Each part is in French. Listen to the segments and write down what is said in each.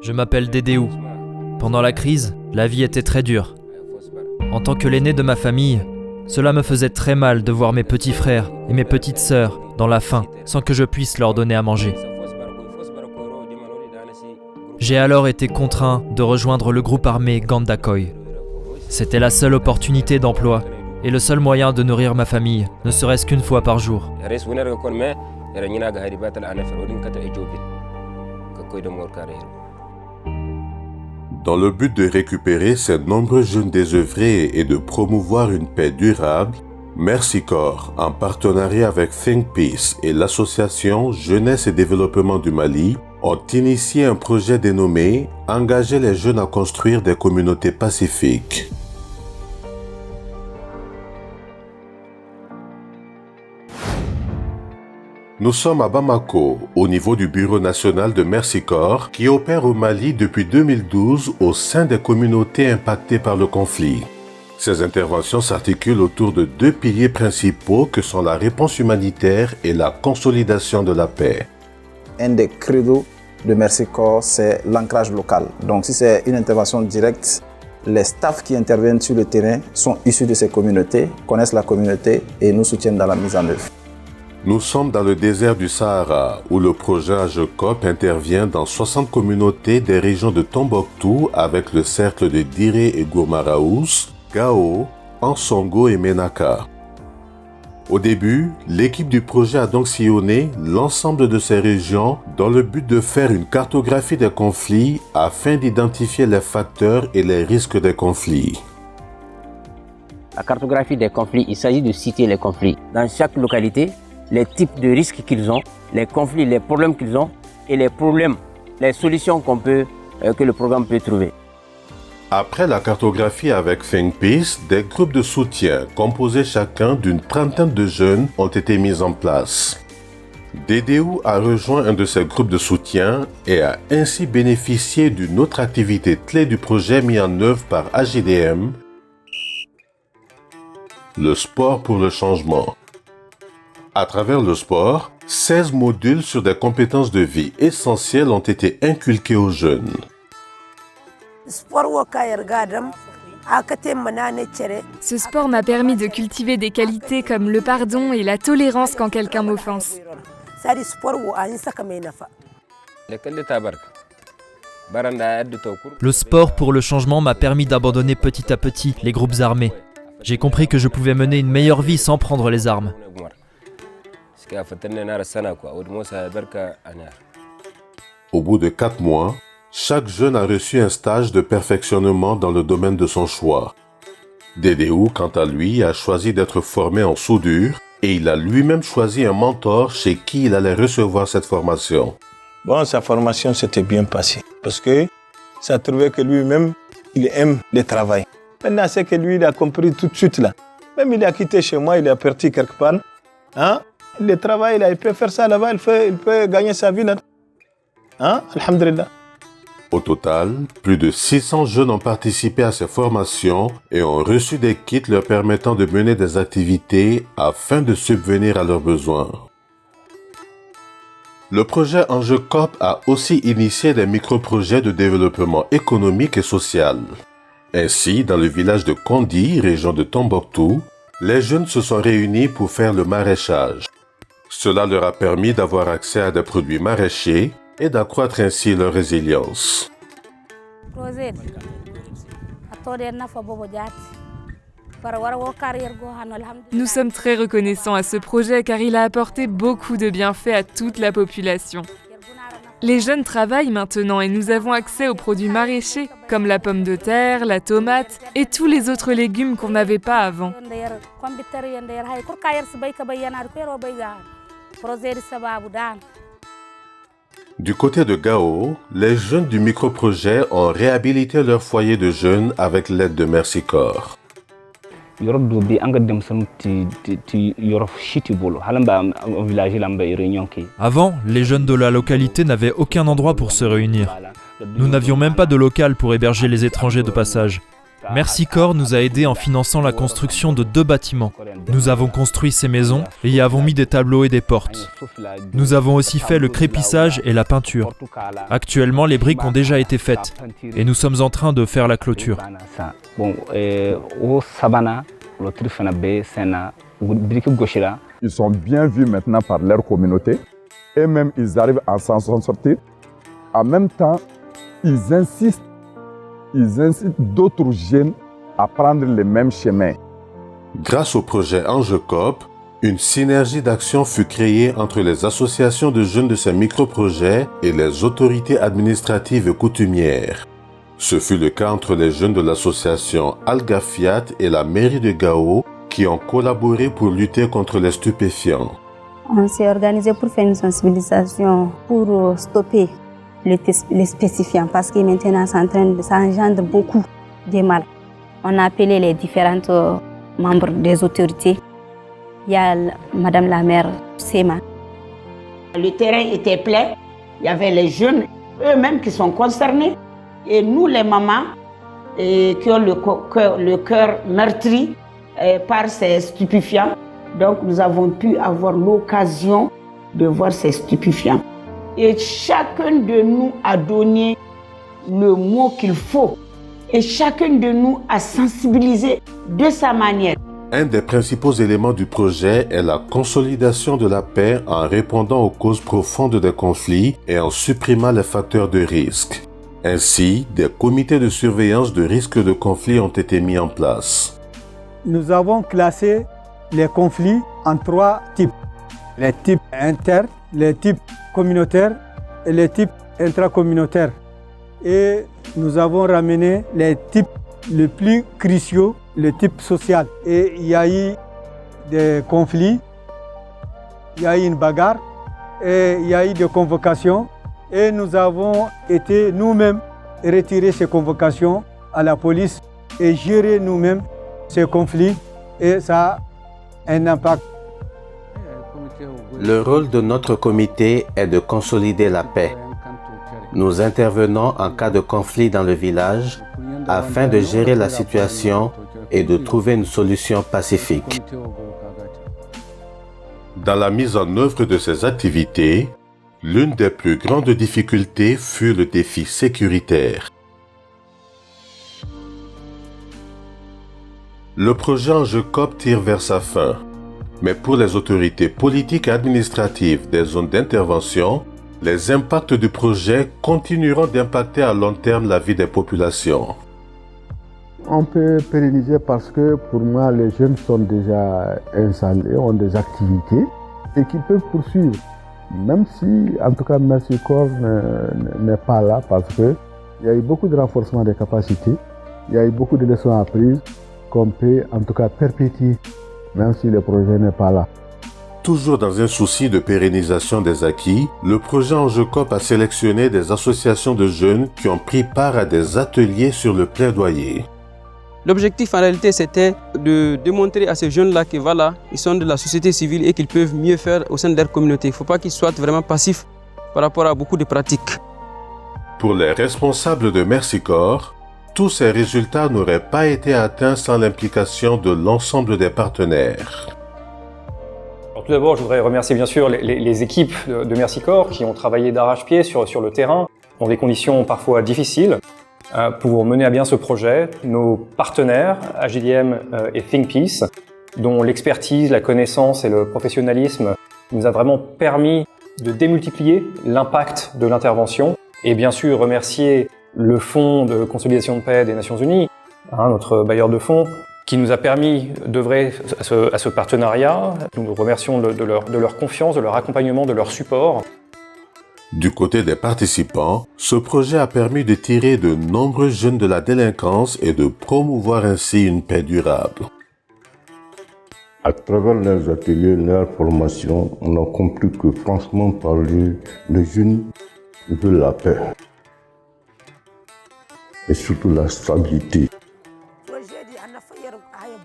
Je m'appelle Dédéou. Pendant la crise, la vie était très dure. En tant que l'aîné de ma famille, cela me faisait très mal de voir mes petits frères et mes petites sœurs dans la faim sans que je puisse leur donner à manger. J'ai alors été contraint de rejoindre le groupe armé Gandakoy. C'était la seule opportunité d'emploi et le seul moyen de nourrir ma famille, ne serait-ce qu'une fois par jour. Dans le but de récupérer ces nombreux jeunes désœuvrés et de promouvoir une paix durable, Mercy Corps, en partenariat avec Think Peace et l'association Jeunesse et Développement du Mali, ont initié un projet dénommé « Engager les jeunes à construire des communautés pacifiques ». Nous sommes à Bamako, au niveau du Bureau national de Mercy Corps, qui opère au Mali depuis 2012 au sein des communautés impactées par le conflit. Ces interventions s'articulent autour de deux piliers principaux que sont la réponse humanitaire et la consolidation de la paix. Un des credos de Mercy Corps, c'est l'ancrage local. Donc si c'est une intervention directe, les staffs qui interviennent sur le terrain sont issus de ces communautés, connaissent la communauté et nous soutiennent dans la mise en œuvre. Nous sommes dans le désert du Sahara, où le projet AGECOP intervient dans 60 communautés des régions de Tombouctou avec le cercle de Diré et Gourmaraous, Gao, Ansongo et Menaka. Au début, l'équipe du projet a donc sillonné l'ensemble de ces régions dans le but de faire une cartographie des conflits afin d'identifier les facteurs et les risques des conflits. La cartographie des conflits, il s'agit de citer les conflits. Dans chaque localité, les types de risques qu'ils ont, les conflits, les problèmes qu'ils ont et les solutions que le programme peut trouver. Après la cartographie avec Think Peace, des groupes de soutien composés chacun d'une trentaine de jeunes ont été mis en place. Dédéou a rejoint un de ces groupes de soutien et a ainsi bénéficié d'une autre activité clé du projet mis en œuvre par AJDM, le sport pour le changement. À travers le sport, 16 modules sur des compétences de vie essentielles ont été inculqués aux jeunes. Ce sport m'a permis de cultiver des qualités comme le pardon et la tolérance quand quelqu'un m'offense. Le sport pour le changement m'a permis d'abandonner petit à petit les groupes armés. J'ai compris que je pouvais mener une meilleure vie sans prendre les armes. Au bout de 4 mois, chaque jeune a reçu un stage de perfectionnement dans le domaine de son choix. Dédéou, quant à lui, a choisi d'être formé en soudure et il a lui-même choisi un mentor chez qui il allait recevoir cette formation. Bon, sa formation s'était bien passée parce que ça trouvait que lui-même, il aime le travail. Maintenant, c'est que lui, il a compris tout de suite là. Même il a quitté chez moi, il est parti quelque part. Hein? Le travail, là, il peut faire ça là-bas, il peut gagner sa vie là. Hein? Alhamdulillah. Au total, plus de 600 jeunes ont participé à ces formations et ont reçu des kits leur permettant de mener des activités afin de subvenir à leurs besoins. Le projet AGECOP a aussi initié des micro-projets de développement économique et social. Ainsi, dans le village de Kondi, région de Tombouctou, les jeunes se sont réunis pour faire le maraîchage. Cela leur a permis d'avoir accès à des produits maraîchers et d'accroître ainsi leur résilience. Nous sommes très reconnaissants à ce projet car il a apporté beaucoup de bienfaits à toute la population. Les jeunes travaillent maintenant et nous avons accès aux produits maraîchers comme la pomme de terre, la tomate et tous les autres légumes qu'on n'avait pas avant. Du côté de Gao, les jeunes du micro-projet ont réhabilité leur foyer de jeunes avec l'aide de Mercy Corps. Avant, les jeunes de la localité n'avaient aucun endroit pour se réunir. Nous n'avions même pas de local pour héberger les étrangers de passage. Merci Corps nous a aidés en finançant la construction de 2 bâtiments. Nous avons construit ces maisons et y avons mis des tableaux et des portes. Nous avons aussi fait le crépissage et la peinture. Actuellement, les briques ont déjà été faites et nous sommes en train de faire la clôture. Ils sont bien vus maintenant par leur communauté et même ils arrivent à s'en sortir. En même temps, ils incitent d'autres jeunes à prendre le même chemin. Grâce au projet AngeCoop, une synergie d'action fut créée entre les associations de jeunes de ces micro-projets et les autorités administratives et coutumières. Ce fut le cas entre les jeunes de l'association Al-Gafiat et la mairie de Gao qui ont collaboré pour lutter contre les stupéfiants. On s'est organisé pour faire une sensibilisation pour stopper les stupéfiants parce que maintenant ça engendre beaucoup de mal. On a appelé les différentes membres des autorités. Il y a Madame la maire Sema. Le terrain était plein, il y avait les jeunes eux-mêmes qui sont concernés et nous les mamans qui ont le cœur meurtri par ces stupéfiants. Donc nous avons pu avoir l'occasion de voir ces stupéfiants. Et chacun de nous a donné le mot qu'il faut. Et chacun de nous a sensibilisé de sa manière. Un des principaux éléments du projet est la consolidation de la paix en répondant aux causes profondes des conflits et en supprimant les facteurs de risque. Ainsi, des comités de surveillance de risque de conflit ont été mis en place. Nous avons classé les conflits en 3 types. Les types internes, les types communautaires et les types intracommunautaires. Et nous avons ramené les types les plus cruciaux, le type social. Et il y a eu des conflits, il y a eu une bagarre, et il y a eu des convocations. Et nous avons été nous-mêmes retirer ces convocations à la police et gérer nous-mêmes ces conflits. Et ça a un impact. Le rôle de notre comité est de consolider la paix. Nous intervenons en cas de conflit dans le village afin de gérer la situation et de trouver une solution pacifique. Dans la mise en œuvre de ces activités, l'une des plus grandes difficultés fut le défi sécuritaire. Le projet AngeCoop tire vers sa fin, mais pour les autorités politiques et administratives des zones d'intervention, les impacts du projet continueront d'impacter à long terme la vie des populations. On peut pérenniser parce que pour moi, les jeunes sont déjà installés, ont des activités et qui peuvent poursuivre. Même si, en tout cas, Merci Corps n'est pas là parce qu'il y a eu beaucoup de renforcement des capacités, il y a eu beaucoup de leçons apprises qu'on peut en tout cas perpétuer, même si le projet n'est pas là. Toujours dans un souci de pérennisation des acquis, le projet AngeCoop a sélectionné des associations de jeunes qui ont pris part à des ateliers sur le plaidoyer. L'objectif en réalité c'était de démontrer à ces jeunes-là que voilà, ils sont de la société civile et qu'ils peuvent mieux faire au sein de leur communauté. Il ne faut pas qu'ils soient vraiment passifs par rapport à beaucoup de pratiques. Pour les responsables de Merci Corps, tous ces résultats n'auraient pas été atteints sans l'implication de l'ensemble des partenaires. Alors, tout d'abord, je voudrais remercier bien sûr les équipes de Merci Corps qui ont travaillé d'arrache-pied sur le terrain, dans des conditions parfois difficiles, pour mener à bien ce projet. Nos partenaires, AGDM et ThinkPeace, dont l'expertise, la connaissance et le professionnalisme nous a vraiment permis de démultiplier l'impact de l'intervention. Et bien sûr, remercier le Fonds de consolidation de paix des Nations Unies, notre bailleur de fonds, qui nous a permis d'œuvrer à ce partenariat. Nous nous remercions de leur confiance, de leur accompagnement, de leur support. Du côté des participants, ce projet a permis de tirer de nombreux jeunes de la délinquance et de promouvoir ainsi une paix durable. À travers leurs ateliers, leurs formations, on a compris que franchement parler, les jeunes veulent la paix et surtout la stabilité.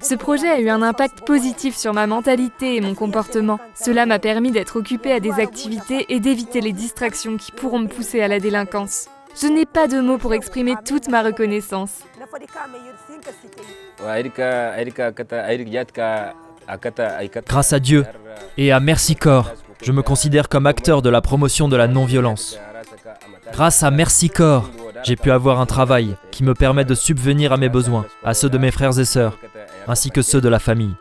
Ce projet a eu un impact positif sur ma mentalité et mon comportement. Cela m'a permis d'être occupée à des activités et d'éviter les distractions qui pourront me pousser à la délinquance. Je n'ai pas de mots pour exprimer toute ma reconnaissance. Grâce à Dieu et à Mercy Corps, je me considère comme acteur de la promotion de la non-violence. Grâce à Mercy Corps, j'ai pu avoir un travail qui me permet de subvenir à mes besoins, à ceux de mes frères et sœurs, ainsi que ceux de la famille.